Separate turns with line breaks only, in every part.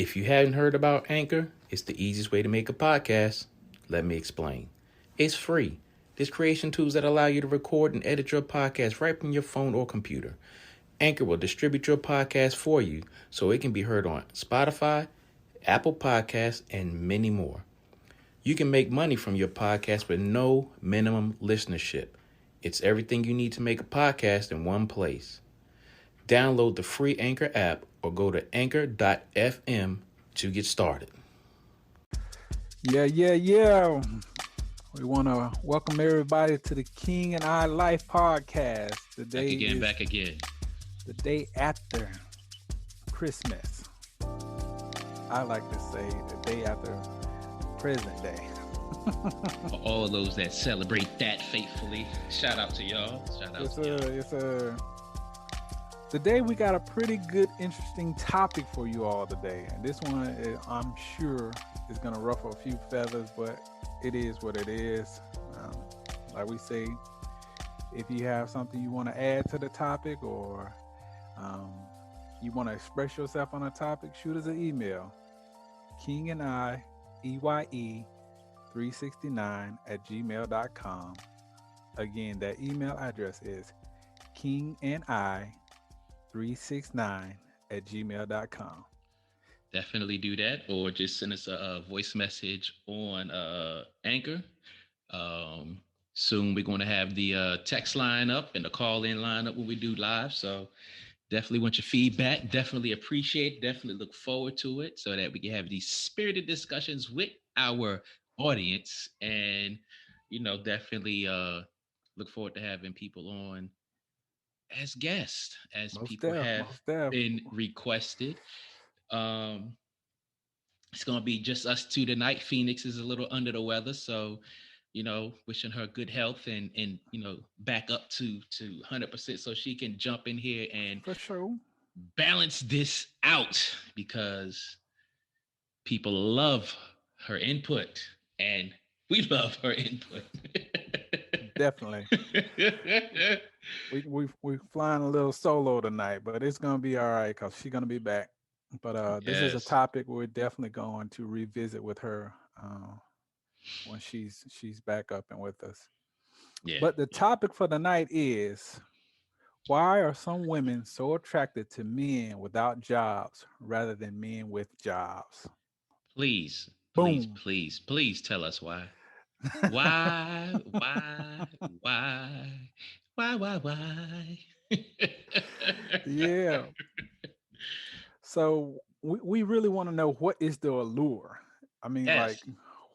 If you hadn't heard about Anchor, it's the easiest way to make a podcast. Let me explain. It's free. There's creation tools that allow you to record and edit your podcast right from your phone or computer. Anchor will distribute your podcast for you so it can be heard on Spotify, Apple Podcasts, and many more. You can make money from your podcast with no minimum listenership. It's everything you need to make a podcast in one place. Download the free Anchor app or go to anchor.fm to get started.
Yeah. We want to welcome everybody to the King and I Life podcast. Today
back again.
The day after Christmas. I like to say the day after President Day.
For all those that celebrate that faithfully, shout out to y'all.
Yes, sir. Today we got a pretty good, interesting topic for you all today. And this one, I'm sure, is going to ruffle a few feathers, but it is what it is. Like we say, if you have something you want to add to the topic or you want to express yourself on a topic, shoot us an email. King and I, EYE369@gmail.com. Again, that email address is kingandi369@gmail.com.
Definitely do that, or just send us a voice message on Anchor. Soon we're going to have the text line up and the call-in line up when we do live. So definitely want your feedback. Definitely appreciate. Definitely look forward to it so that we can have these spirited discussions with our audience, and definitely look forward to having people on as guests, as people have been requested. It's gonna be just us two tonight. Phoenix is a little under the weather, so wishing her good health and back up to 100% so she can jump in here and
for sure
balance this out, because people love her input and we love her input.
Definitely. We're flying a little solo tonight, but it's gonna be all right because she's gonna be back. But this is a topic we're definitely going to revisit with her when she's back up and with us. Yeah. But the topic for the night is, why are some women so attracted to men without jobs rather than men with jobs?
Please tell us why. Why?
Yeah. So we really want to know, what is the allure? I mean, like,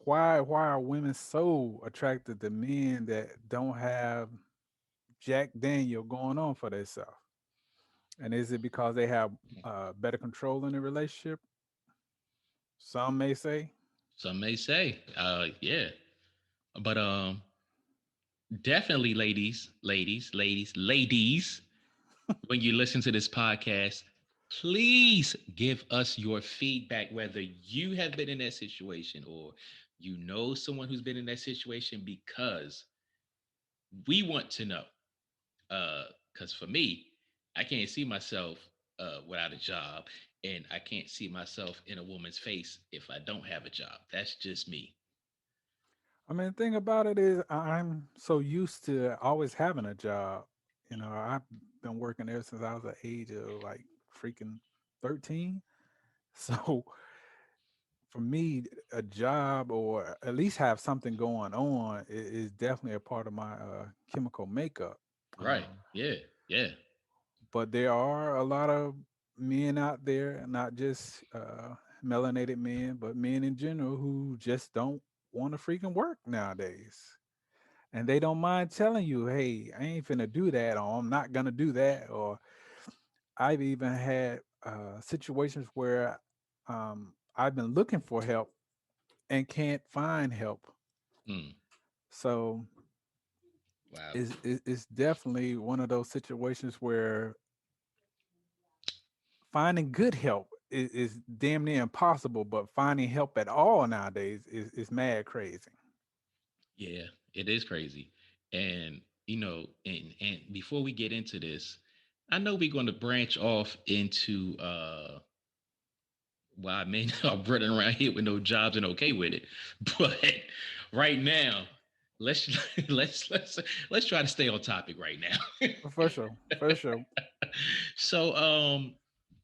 why are women so attracted to men that don't have Jack Daniel going on for themselves? And is it because they have better control in the relationship? Some may say.
Yeah. But definitely, ladies, when you listen to this podcast, please give us your feedback, whether you have been in that situation or someone who's been in that situation, because we want to know. Because for me, I can't see myself without a job, and I can't see myself in a woman's face if I don't have a job. That's just me.
I mean, the thing about it is, I'm so used to always having a job. I've been working there since I was the age of like freaking 13. So for me, a job, or at least have something going on, is definitely a part of my chemical makeup.
Right. Yeah.
But there are a lot of men out there, not just melanated men, but men in general, who just don't want to freaking work nowadays. And they don't mind telling you, hey, I ain't finna do that, or I'm not gonna do that. Or I've even had situations where I've been looking for help and can't find help. So
wow.
It's definitely one of those situations where finding good help is damn near impossible, but finding help at all nowadays is mad crazy.
Yeah, it is crazy. And and before we get into this, I know we're going to branch off into why men are running around here with no jobs and okay with it. But right now, let's let's try to stay on topic right now.
For sure, for sure.
So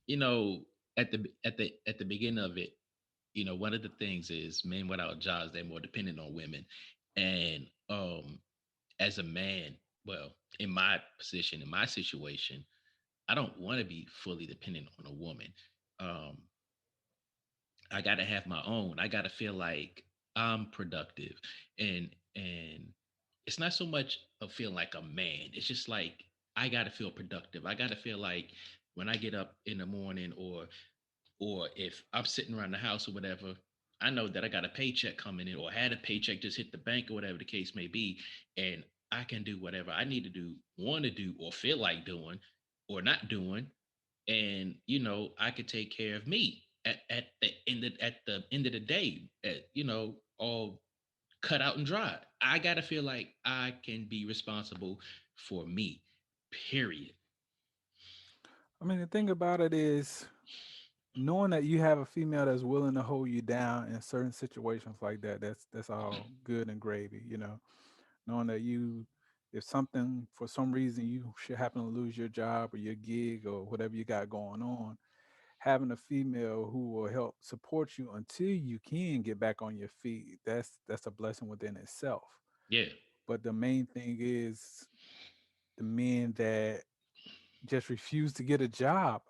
you know, at the beginning of it, one of the things is men without jobs, they're more dependent on women. And as a man, well, in my position, in my situation, I don't want to be fully dependent on a woman. Um, I got to have my own. I got to feel like I'm productive, and it's not so much of feeling like a man. It's just like I got to feel productive. I got to feel like when I get up in the morning, or if I'm sitting around the house or whatever, I know that I got a paycheck coming in, or had a paycheck just hit the bank, or whatever the case may be, and I can do whatever I need to do, want to do, or feel like doing, or not doing, and I could take care of me at the end of the day, all cut out and dry. I gotta feel like I can be responsible for me. Period.
I mean, the thing about it is knowing that you have a female that's willing to hold you down in certain situations like that. That's all good and gravy, you know. Knowing that you, if something for some reason you should happen to lose your job or your gig or whatever you got going on, having a female who will help support you until you can get back on your feet, that's a blessing within itself.
Yeah.
But the main thing is the men that just refuse to get a job.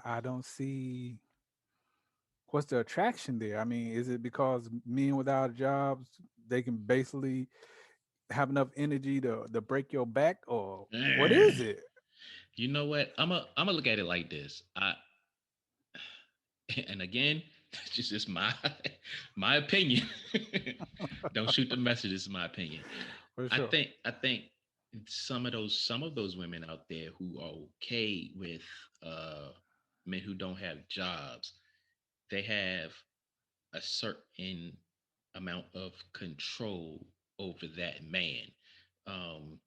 I don't see what's the attraction there. I mean, is it because men without jobs they can basically have enough energy to break your back, or what is it?
You know what? I'm gonna look at it like this. And again, it's just my my opinion. Don't shoot the message. This is my opinion.
For
I
sure.
think I think some of those women out there who are okay with uh men who don't have jobs, they have a certain amount of control over that man. Um,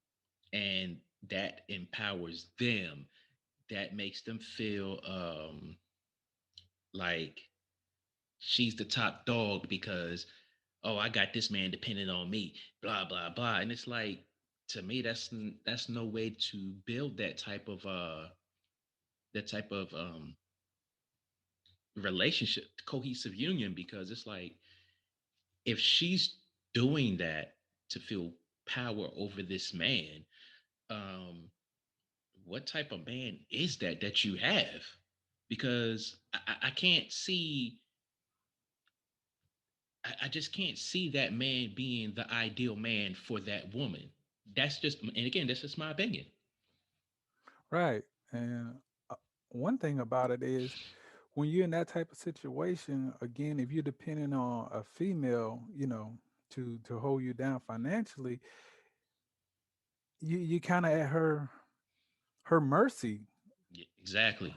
and that empowers them. That makes them feel like she's the top dog because, oh, I got this man depending on me, blah blah blah. And it's like, to me, that's no way to build that type of relationship, cohesive union, because it's like, if she's doing that to feel power over this man, um what type of man is that you have? Because I can't see, I just can't see that man being the ideal man for that woman. That's just, and again, that's just my opinion.
Right. And uh, one thing about it is when you're in that type of situation, again, if you're depending on a female, you know, to hold you down financially, you kind of at her mercy.
Yeah, exactly,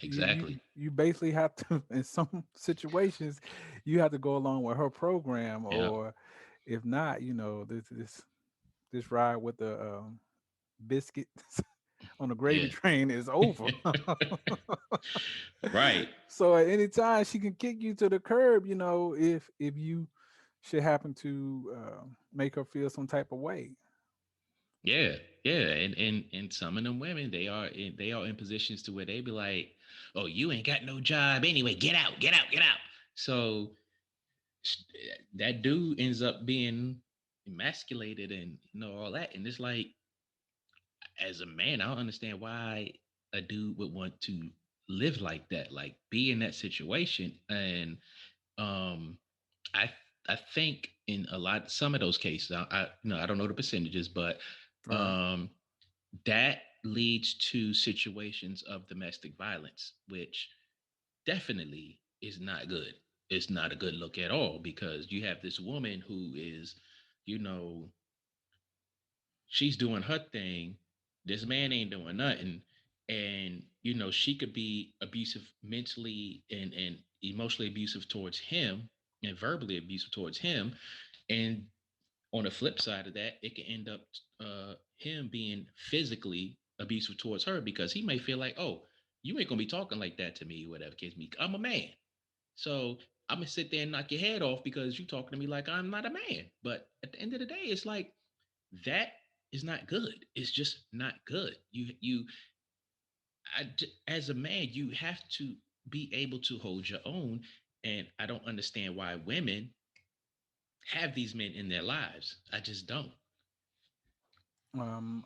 You you
exactly.
you basically have to in some situations you have to go along with her program,
Yeah,
or if not, you know, this ride with the biscuit on the gravy
yeah.
train is over.
Right.
So at any time she can kick you to the curb, you know, if you should happen to make her feel some type of way.
Yeah, yeah, and some of them women, they are in positions to where they be like, "Oh, you ain't got no job anyway. Get out, get out, get out." So that dude ends up being emasculated and all that, and it's like, as a man, I don't understand why a dude would want to live like that, like be in that situation. And um, I I think in some of those cases, I don't know the percentages, but
Right.
um that leads to situations of domestic violence, which definitely is not good. It's not a good look at all, because you have this woman who is, you know, she's doing her thing. This man ain't doing nothing. And, she could be abusive mentally and emotionally abusive towards him, and verbally abusive towards him. And on the flip side of that, it can end up him being physically abusive towards her, because he may feel like, oh, you ain't gonna be talking like that to me, whatever case me. I'm a man. So I'm gonna sit there and knock your head off because you talking to me like I'm not a man. But at the end of the day, it's like that is not good. It's just not good. As a man, you have to be able to hold your own. And I don't understand why women have these men in their lives. I just don't.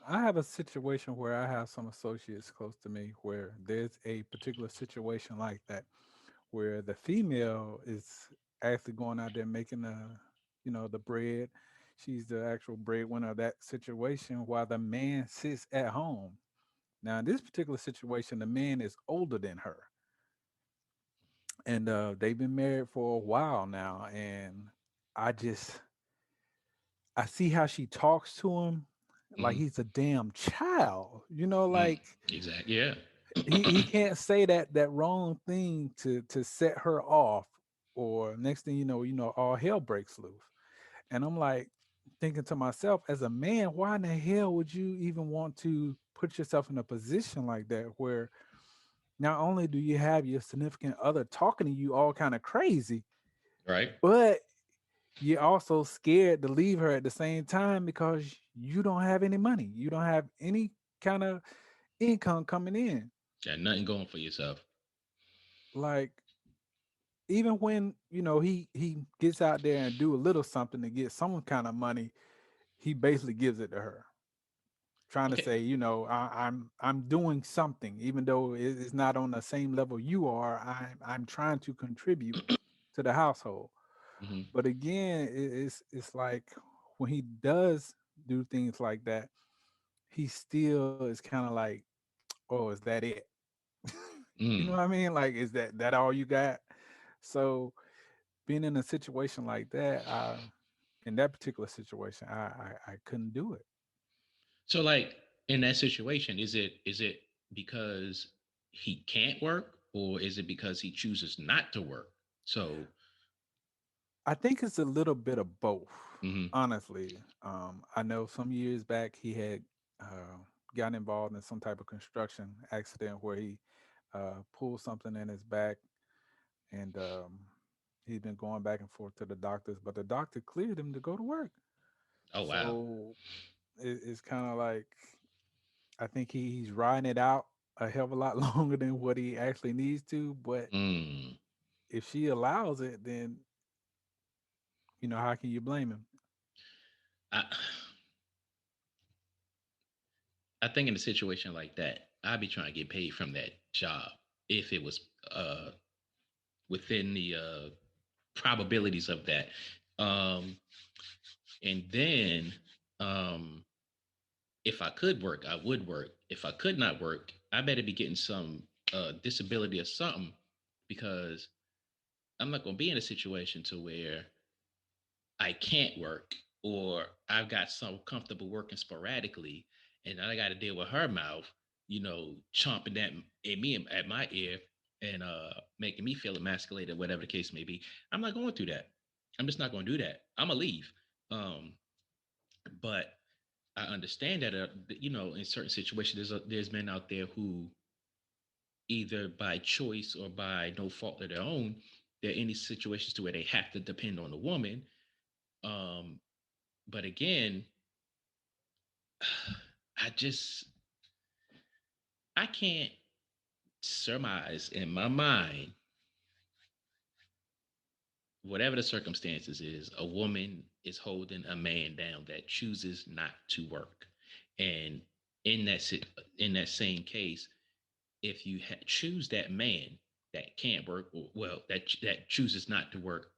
I have a situation where I have some associates close to me where there's a particular situation like that, where the female is actually going out there making the bread. She's the actual breadwinner of that situation while the man sits at home. Now, in this particular situation, the man is older than her, and they've been married for a while now. And I just I see how she talks to him like
Mm-hmm.
he's a damn child.
Mm,
Like
exactly. Yeah.
he can't say that wrong thing to set her off, or next thing all hell breaks loose. And I'm like thinking to myself, as a man, why in the hell would you even want to put yourself in a position like that where not only do you have your significant other talking to you all kind of crazy,
Right.
but you're also scared to leave her at the same time because you don't have any money. You don't have any kind of income coming in.
Got nothing going for yourself.
Like, even when he gets out there and do a little something to get some kind of money, he basically gives it to her, trying to
Okay.
say, I'm doing something, even though it's not on the same level you are. I'm trying to contribute to the household.
Hmm.
But again, it's like when he does do things like that, he still is kind of like, oh, is that it? You know what
Mm.
I mean? Like, is that all you got? So being in a situation like that, in that particular situation, I couldn't do it.
So, like in that situation, is it because he can't work, or is it because he chooses not to work? So,
I think it's a little bit of both,
hmm.
honestly. I know some years back he had uh, gotten involved in some type of construction accident where he pulled something in his back, and he's been going back and forth to the doctors, but the doctor cleared him to go to work.
Oh wow.
So it's kind of like, I think he's riding it out a hell of a lot longer than what he actually needs to. But
Mm.
if she allows it, then how can you blame him?
I I think in a situation like that, I'd be trying to get paid from that job if it was uh within the probabilities of that. Um, and then um, if I could work, I would work. If I could not work, I better be getting some disability or something, because I'm not going to be in a situation to where I can't work, or I've got some comfortable working sporadically, and I got to deal with her mouth, chomping that at me at my ear, and making me feel emasculated, whatever the case may be. I'm not going through that. I'm just not going to do that. I'm gonna leave. Um, but I understand that in certain situations, there's men out there who, either by choice or by no fault of their own, they're in these situations to where they have to depend on a woman. Um, but again, I just I can't surmise in my mind, whatever the circumstances is, a woman is holding a man down that chooses not to work. And in in that same case, if you choose that man that can't work, or well, that chooses not to work,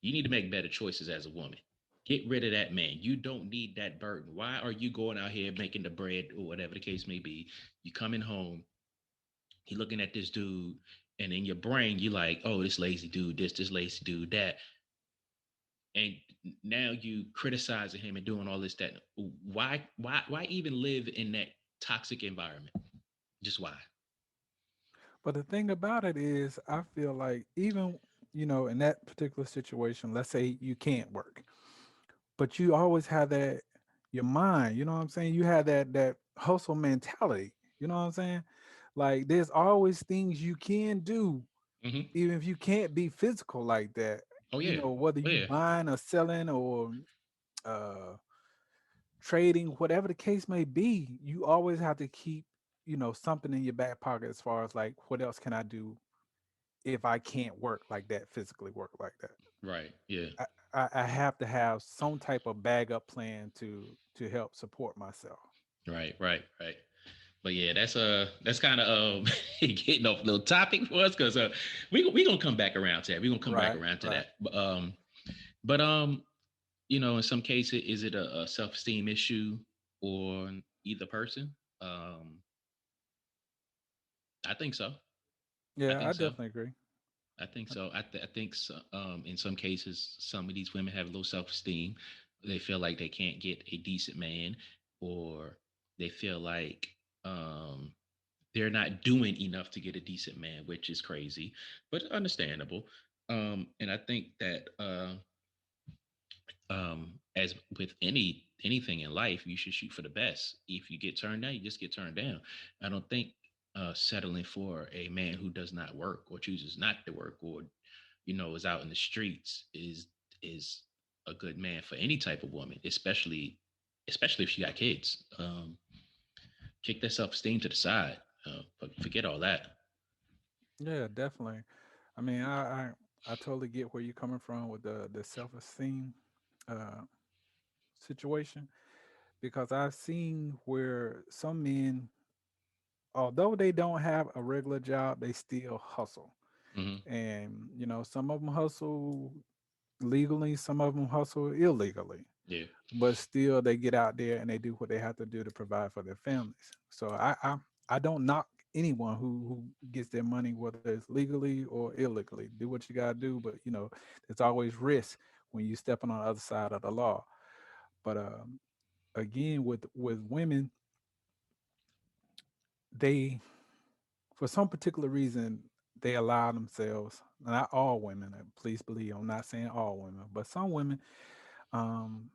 you need to make better choices as a woman. Get rid of that man. You don't need that burden. Why are you going out here making the bread, or whatever the case may be? You coming home, he looking at this dude, and in your brain you like, oh, this lazy dude, this lazy dude, that, and now you criticizing him and doing all this, that. Why even live in that toxic environment? Just why?
But the thing about it is, I feel like even in that particular situation, let's say you can't work, but you always have that your mind. You know what I'm saying? You have that hustle mentality. You know what I'm saying? Like, there's always things you can do
Hmm.
even if you can't be physical like that,
Oh yeah.
whether
Oh
you
yeah.
buying or selling or uh trading, whatever the case may be, you always have to keep, something in your back pocket as far as like, what else can I do if I can't work like that, physically work like that.
Right. Yeah.
I have to have some type of bag up plan to help support myself.
Right. Right. Right. But yeah, that's kind of getting off a little topic for us because we gonna come back around to that. We gonna come back
Right,
around to
right.
that. But in some cases, is it a self esteem issue or either person? Um, I think so. I
Yeah, I
think so.
definitely agree.
I think so. I think so, in some cases, some of these women have low self esteem. They feel like they can't get a decent man, or they feel like um, they're not doing enough to get a decent man, which is crazy, but understandable. And I think that as with anything in life, you should shoot for the best. If you get turned down, you just get turned down. I don't think settling for a man who does not work or chooses not to work or is out in the streets is a good man for any type of woman, especially if she got kids. Kick that self esteem to the side. Forget all that.
Yeah, definitely. I mean, I totally get where you're coming from with the self esteem uh, situation, because I've seen where some men, although they don't have a regular job, they still hustle.
Hmm.
And some of them hustle legally, some of them hustle illegally,
Yeah.
but still they get out there and they do what they have to do to provide for their families. So I don't knock anyone who gets their money, whether it's legally or illegally. Do what you gotta do, but there's always risk when you stepping on the other side of the law. But again, with women, they, for some particular reason, they allow themselves, not all women, please believe I'm not saying all women, but some women, um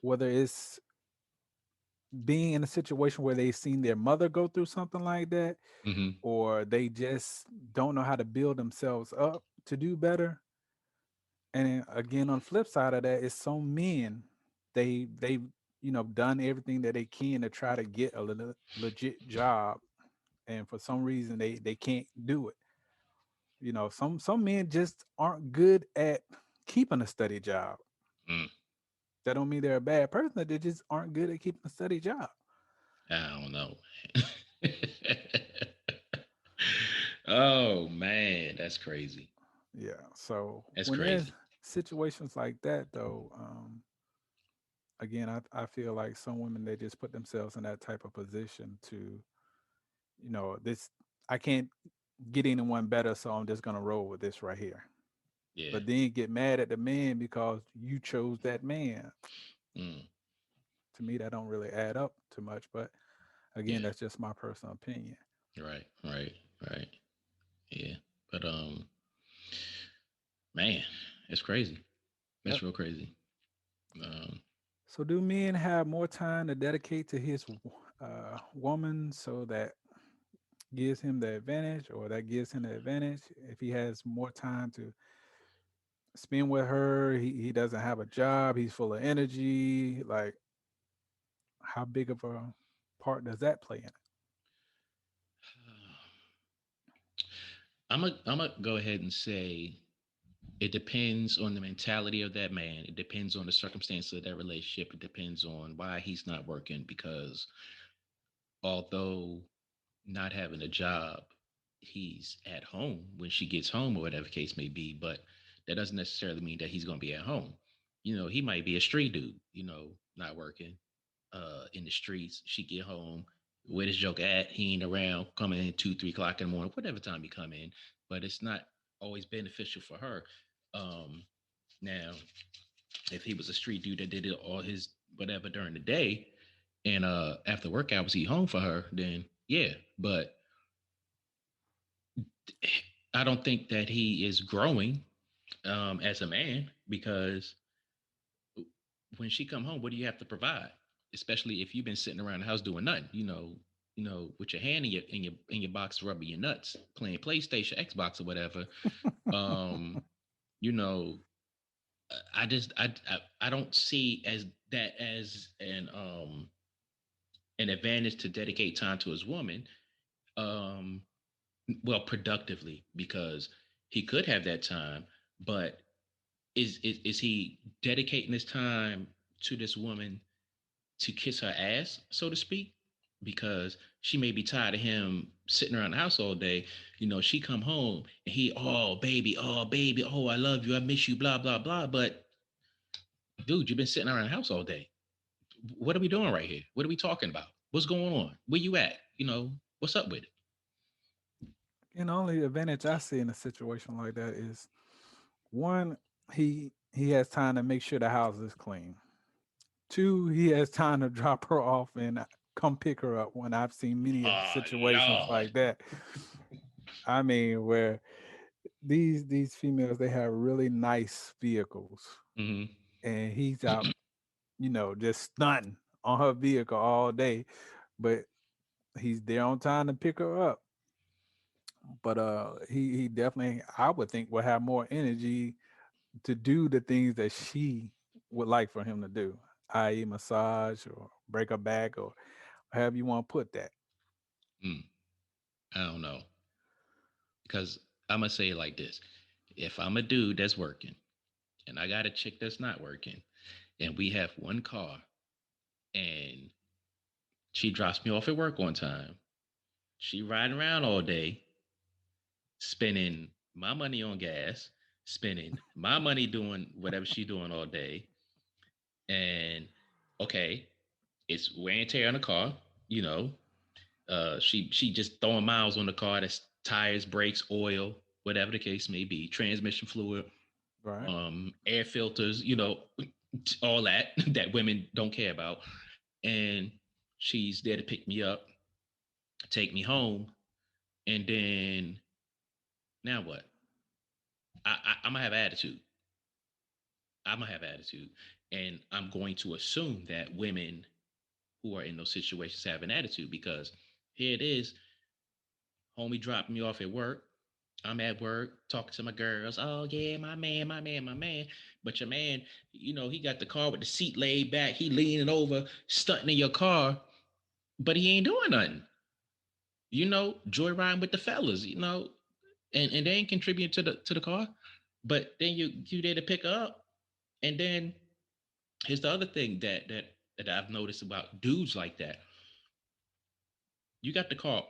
whether it's being in a situation where they've seen their mother go through something like that,
Hmm.
or they just don't know how to build themselves up to do better. And then again, on the flip side of that is some men, they've done everything that they can to try to get a legit job, and for some reason they can't do it. Some men just aren't good at keeping a steady job.
Mm,
That don't mean they're a bad person. They just aren't good at keeping a steady job.
I don't know. Oh man, that's crazy.
Yeah. So
That's
when there's
crazy.
situations like that, though, again, I feel like some women, they just put themselves in that type of position to, this, I can't get anyone better, so I'm just gonna roll with this right here.
Yeah.
But then get mad at the man because you chose that man.
Mm,
To me, that don't really add up too much. But again,
yeah.
that's just my personal opinion.
Right. Right. Right. Yeah. But man, it's crazy.
Yep.
That's real crazy. Um,
So, do men have more time to dedicate to his woman, so that gives him the advantage, or that gives him the advantage if he has more time to spend with her? He doesn't have a job. He's full of energy. Like, how big of a part does that play in it?
I'm gonna go ahead and say it depends on the mentality of that man. It depends on the circumstances of that relationship. It depends on why he's not working because although not having a job, he's at home when she gets home or whatever case may be, but that doesn't necessarily mean that he's going to be at home. He might be a street dude, not working in the streets. She get home, where this joke at? He ain't around, coming in 2, 3 o'clock in the morning, whatever time he come in, but it's not always beneficial for her. Um, Now, if he was a street dude that did it all his whatever during the day, and after work hours he home for her, then yeah. But I don't think that he is growing as a man because when she come home, what do you have to provide? Especially if you've been sitting around the house doing nothing. with your hand in your box rubbing your nuts, playing PlayStation, Xbox, or whatever. Um, you know, I just I don't see as that as an advantage to dedicate time to his woman. Um, well, productively, because he could have that time, but is he dedicating his time to this woman to kiss her ass, so to speak? Because she may be tired of him sitting around the house all day. She come home and he, oh baby, oh I love you, I miss you, blah blah blah. But dude, you've been sitting around the house all day. What are we doing right here? What are we talking about? What's going on? Where you at? What's up with it?
And the only advantage I see in a situation like that is one, he has time to make sure the house is clean. Two, he has time to drop her off and come pick her up. When I've seen many of
Oh
situations
Lord.
like that, I mean, where these females, they have really nice vehicles,
Mm-hmm.
and he's out, just stunting on her vehicle all day, but he's there on time to pick her up. But he definitely, I would think, will have more energy to do the things that she would like for him to do, i.e., massage or break her back or however you want to put that.
Mm, I don't know. Because I'm gonna say it like this: if I'm a dude that's working and I got a chick that's not working, and we have one car, and she drops me off at work on time, she riding around all day, spending my money on gas, spending my money doing whatever she doing all day, and okay, it's wear and tear on the car, you know. She just throwing miles on the car. That's tires, brakes, oil, whatever the case may be, transmission fluid,
Right.
air filters, all that that women don't care about. And she's there to pick me up, take me home, and then now what? I'm gonna have attitude. I'm gonna have attitude, and I'm going to assume that women who are in those situations have an attitude because here it is, homie dropped me off at work. I'm at work talking to my girls. Oh yeah, my man, my man, my man. But your man, he got the car with the seat laid back. He leaning over, stunting in your car, but he ain't doing nothing. Joyriding with the fellas. And they ain't contributing to the car. But then you there to pick her up, and then here's the other thing that I've noticed about dudes like that. You got the car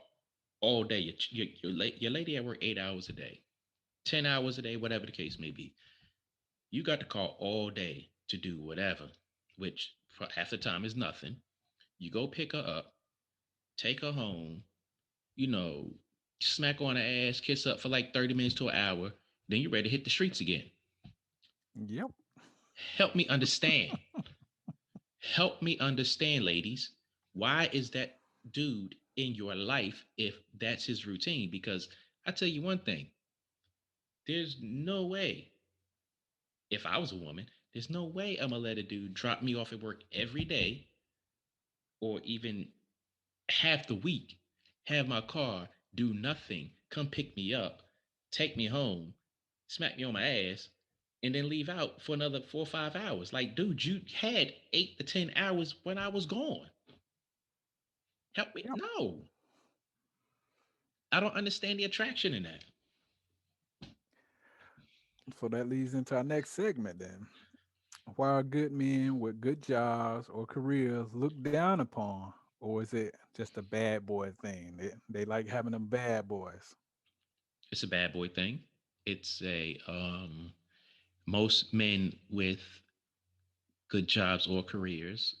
all day. Your lady at work 8 hours a day, 10 hours a day, whatever the case may be. You got the car all day to do whatever, which for half the time is nothing. You go pick her up, take her home, you know, smack on her ass, kiss up for like 30 minutes to an hour, then you're ready to hit the streets again.
Yep.
Help me understand. Help me understand, ladies. Why is that dude in your life if that's his routine? Because I tell you one thing, there's no way, if I was a woman, there's no way I'm gonna let a dude drop me off at work every day or even half the week, have my car, do nothing, come pick me up, take me home, smack me on my ass, and then leave out for another 4 or 5 hours. Like, dude, you had 8 to 10 hours when I was gone. Help me.
Yep.
No, I don't understand the attraction in that.
So that leads into our next segment then. Why are good men with good jobs or careers looked down upon? Or is it just a bad boy thing? They like having them bad boys.
It's a bad boy thing. It's a most men with good jobs or careers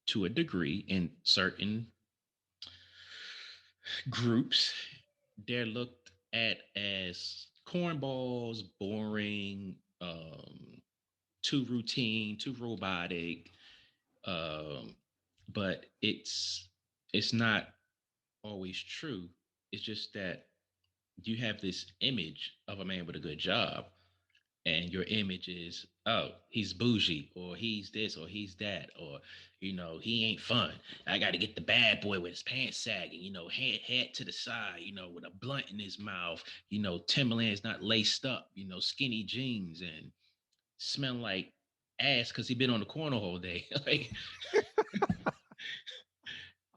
to a degree in certain groups, they're looked at as cornballs, boring, too routine, too robotic. Um, but it's not always true. It's just that you have this image of a man with a good job, and your image is, oh, he's bougie, or he's this, or he's that, or he ain't fun. I got to get the bad boy with his pants sagging, head to the side, with a blunt in his mouth, Timberland's not laced up, skinny jeans, and smelling like ass because he been on the corner all day. Like,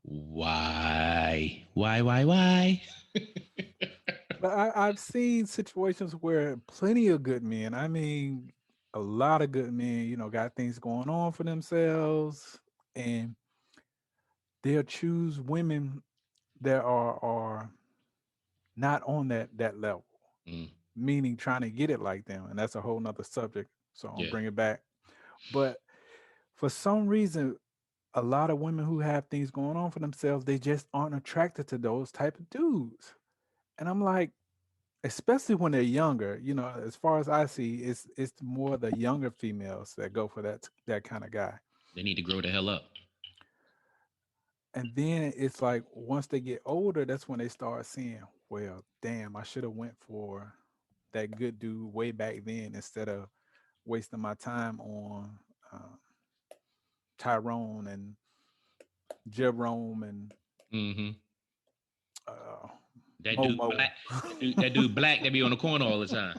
why?
But I've seen situations where plenty of good men, I mean, a lot of good men, got things going on for themselves, and they'll choose women that are not on that level,
Mm,
meaning trying to get it like them, and that's a whole nother subject. So I'll
yeah,
bring it back. But for some reason, a lot of women who have things going on for themselves, they just aren't attracted to those type of dudes. And I'm like, especially when they're younger, as far as I see, it's more the younger females that go for that kind of guy.
they need to grow the hell up.
And then it's like once they get older, that's when they start seeing, well, damn, I should have went for that good dude way back then instead of wasting my time on uh, Tyrone and Jerome and
Hmm.
uh,
That dude
Momo.
black, that dude black, that be on the corner all the time.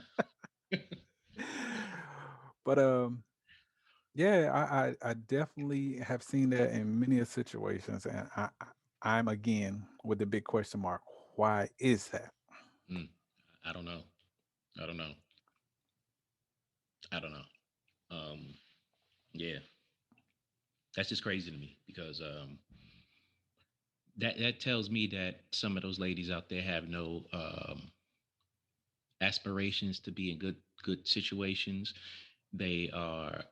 But yeah, I definitely have seen that in many of situations, and I'm again with the big question mark. Why is that?
Mm, I don't know. I don't know. I don't know. Um, yeah, that's just crazy to me because that tells me that some of those ladies out there have no aspirations to be in good situations. They are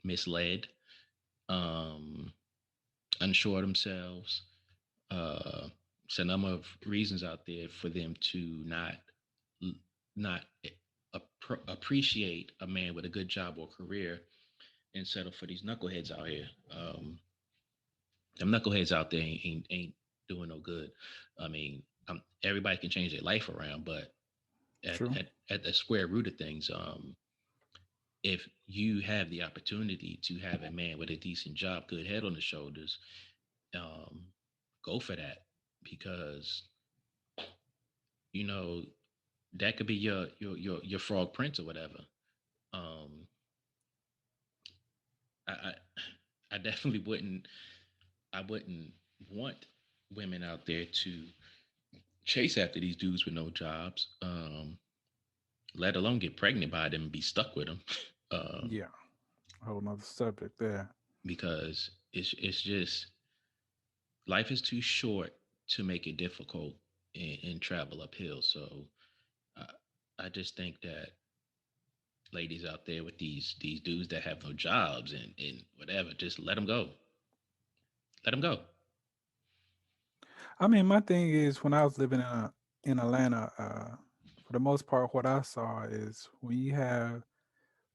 misled, um, unsure of themselves. Uh, it's a number of reasons out there for them to not appreciate a man with a good job or career and settle for these knuckleheads out here. Them knuckleheads out there ain't doing no good. I mean, everybody can change their life around, but at,
True.
at, at the square root of things, if you have the opportunity to have a man with a decent job, good head on the shoulders, um, go for that because you know that could be your frog prince or whatever. Um, I, I I definitely wouldn't want women out there to chase after these dudes with no jobs, let alone get pregnant by them and be stuck with them, um,
Yeah, whole nother subject there.
because it's just life is too short to make it difficult and travel uphill. So I, I just think that ladies out there with these dudes that have no jobs and whatever, just let them go. Let them go.
I mean, my thing is when I was living in Atlanta, for the most part, what I saw is when you have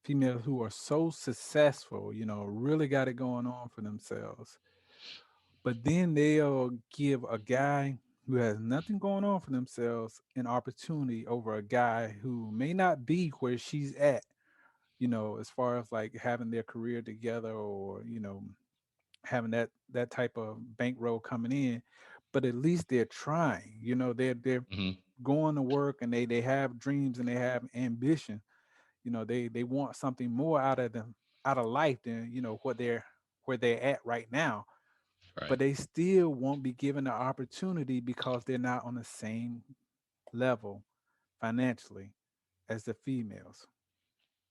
females who are so successful, really got it going on for themselves, but then they'll give a guy who has nothing going on for themselves an opportunity over a guy who may not be where she's at, as far as like having their career together or, having that type of bankroll coming in, but at least they're trying, they're
Hmm.
going to work and they have dreams and they have ambition. They want something more out of them, out of life than, where they're at right now, but
Right.
they still won't be given the opportunity because they're not on the same level financially as the females.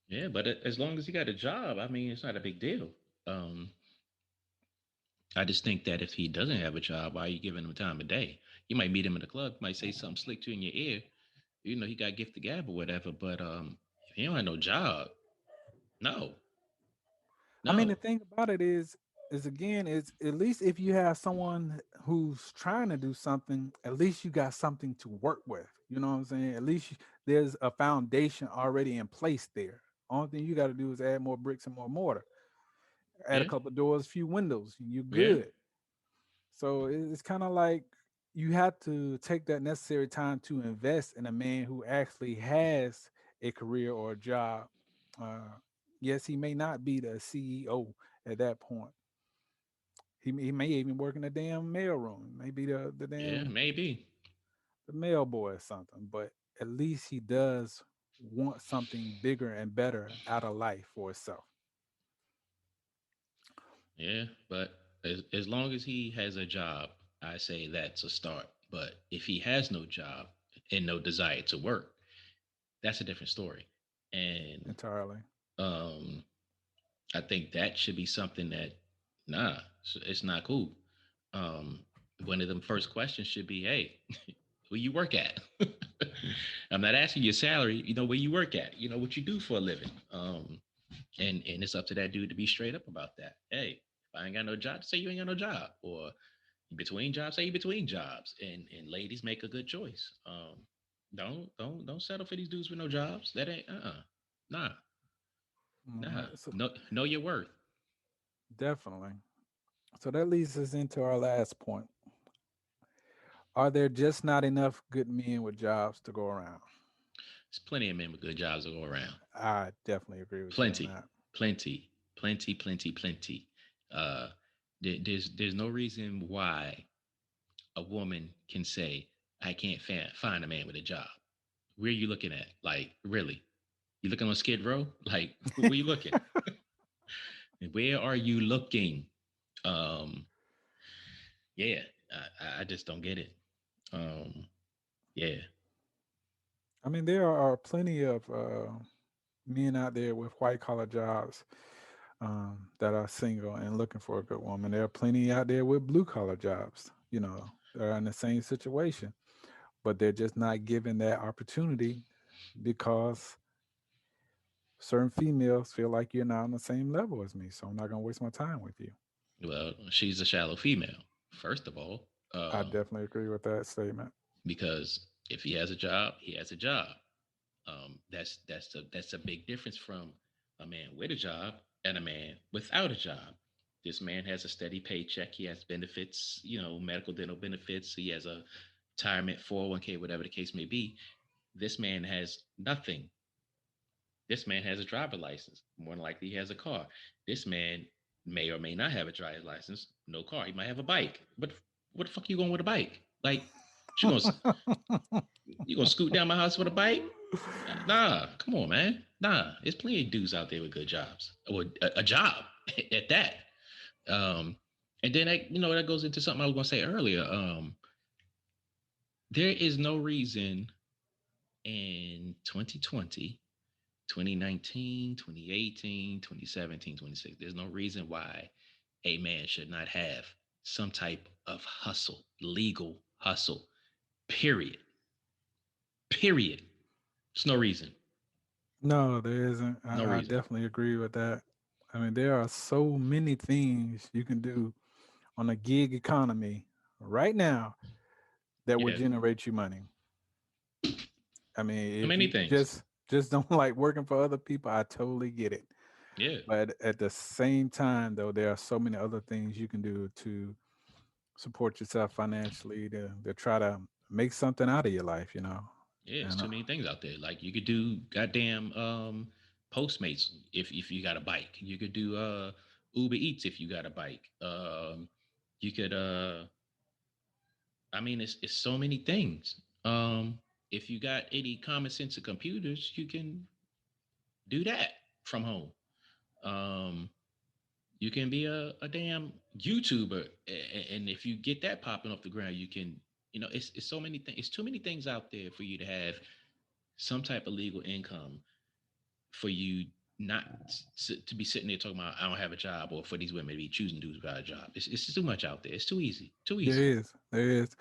Yeah, but as long as he got a job, I mean, it's not a big deal. Um, I just think that if he doesn't have a job, why are you giving him time of day? You might meet him in the club, might say something slick to you in your ear. He got gift the gab or whatever. But if he don't have no job, no,
I mean, the
no.
thing about it is again, is at least if you have someone who's trying to do something, at least you got something to work with. You know what I'm saying? At least there's a foundation already in place there. Only thing you got to do is add more bricks and more mortar, add a
Yeah,
couple of doors, few windows, and you're
yeah.
good. So it's kind of like you have to take that necessary time to invest in a man who actually has a career or a job. Uh, yes, he may not be the CEO at that point. He may even work in a damn mailroom, maybe the
Yeah,
damn
maybe.
the mail boy or something. But at least he does want something bigger and better out of life for himself.
Yeah, but as long as he has a job, I say that's a start. But if he has no job and no desire to work, that's a different story. And
Entirely.
um, I think that should be something that, nah, it's not cool. Um, One of them first questions should be, hey, where you work at? I'm not asking your salary, where you work at, what you do for a living. And it's up to that dude to be straight up about that. Hey, if I ain't got no job, say you ain't got no job. Or you between jobs, say you between jobs. And ladies, make a good choice. Don't settle for these dudes with no jobs. That ain't nah. Nah.
So
Know your worth.
definitely. So that leads us into our last point. Are there just not enough good men with jobs to go around?
There's plenty of men with good jobs to go around.
I definitely agree with you on
Plenty,
that.
plenty, plenty, plenty, plenty. Uh, there's no reason why a woman can say, I can't find a man with a job. Where are you looking at? Like, really? You looking on Skid Row? Like, where you looking? Where are you looking? Um, yeah, I just don't get it. Um, yeah,
I mean, there are plenty of men out there with white collar jobs that are single and looking for a good woman. There are plenty out there with blue collar jobs, that are in the same situation, but they're just not given that opportunity because certain females feel like you're not on the same level as me. So I'm not going to waste my time with you.
well, she's a shallow female, first of all,
I definitely agree with that statement.
because if he has a job, he has a job. That's a big difference from a man with a job and a man without a job. This man has a steady paycheck. He has benefits, medical, dental benefits. He has a retirement 401k, whatever the case may be. This man has nothing. This man has a driver license. More than likely, he has a car. This man may or may not have a driver's license, no car. He might have a bike. But what the fuck are you going with a bike? Like, you gonna scoot down my house with a bike? Nah, come on, man. Nah, there's plenty of dudes out there with good jobs or a job at that. Um, and then that goes into something I was gonna say earlier. There is no reason in 2020, 2019, 2018, 2017, 2016. There's no reason why a man should not have some type of hustle, legal hustle, period. Period. There's no reason.
No, there isn't.
No
I
reason.
definitely agree with that. I mean, there are so many things you can do on a gig economy right now that would
Yeah.
generate you money. I mean,
So
if
many
you
things.
just don't like working for other people, I totally get it.
Yeah.
But at the same time, though, there are so many other things you can do to support yourself financially to try to make something out of your life,
Yeah, it's
And
too many things out there. Like you could do goddamn Postmates if you got a bike. You could do Uber Eats if you got a bike. You could I mean it's so many things. If you got any common sense of computers, you can do that from home. Um you can be a damn YouTuber, and if you get that popping off the ground, you can, it's so many things. It's too many things out there for you to have some type of legal income for you not to be sitting there talking about I don't have a job, or for these women to be choosing dudes without a job. It's too much out there. It's too easy. Too easy.
there is,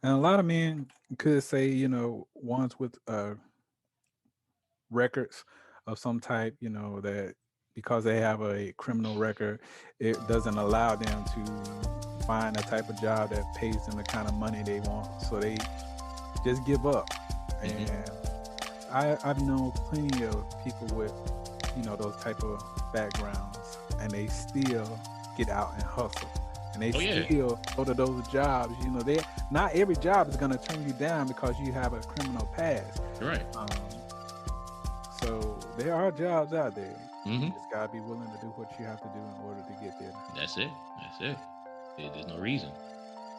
and a lot of men could say, ones with records of some type, that because they have a criminal record, it doesn't allow them to find a type of job that pays them the kind of money they want. So they just give up.
Mhm.
And I've known plenty of people with, those type of backgrounds, and they still get out and hustle. And they
Oh, yeah.
still go to those jobs. They not every job is going to turn you down because you have a criminal past.
Right.
there are jobs out there.
Mm-hmm.
You just gotta be willing to do what you have to do in order to get there.
That's it. There's no reason.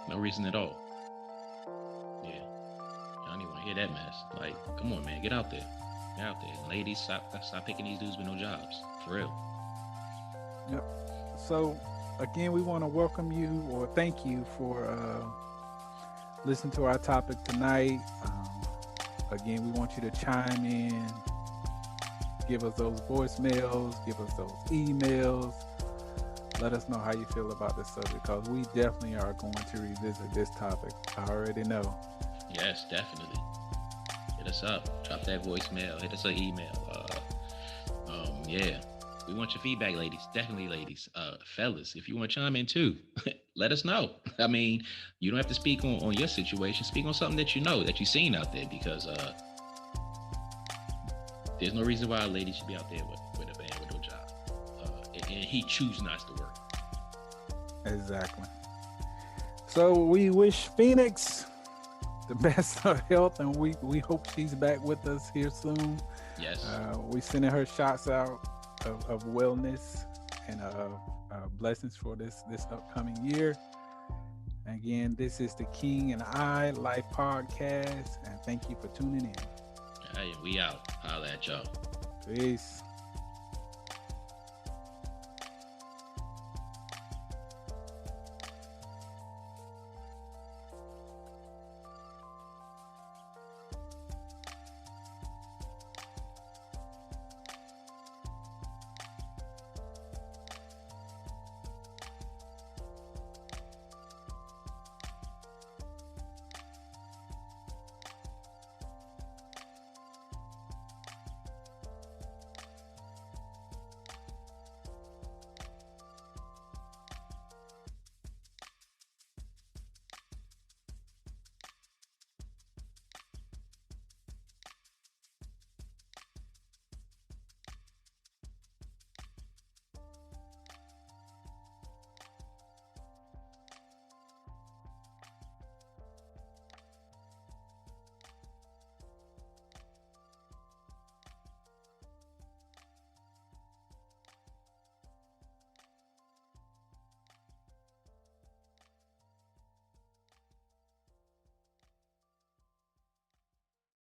No reason at all. Yeah. I don't even want to hear that mess. Like, come on, man. Get out there. Get out there. Ladies, stop picking these dudes with no jobs. For real.
Yep. So, again, we want to welcome you or thank you for listening to our topic tonight. Again, we want you to chime in. Give us those voicemails. Give us those emails. Let us know how you feel about this subject, because we definitely are going to revisit this topic. I already know.
Yes, definitely. Hit us up. Drop that voicemail. Hit us an email. Yeah. We want your feedback, ladies. Definitely, ladies. Fellas, if you want to chime in too, let us know. I mean, you don't have to speak on your situation. Speak on something that you know, that you've seen out there, because there's no reason why a lady should be out there with a man with no job. And he choose not to work.
Exactly. So we wish Phoenix the best of health, and we hope she's back with us here soon.
Yes.
We sending her shots out of wellness and blessings for this upcoming year. Again, this is the King and I Life Podcast, and thank you for tuning in.
Hey, we out. Holla at y'all.
Peace.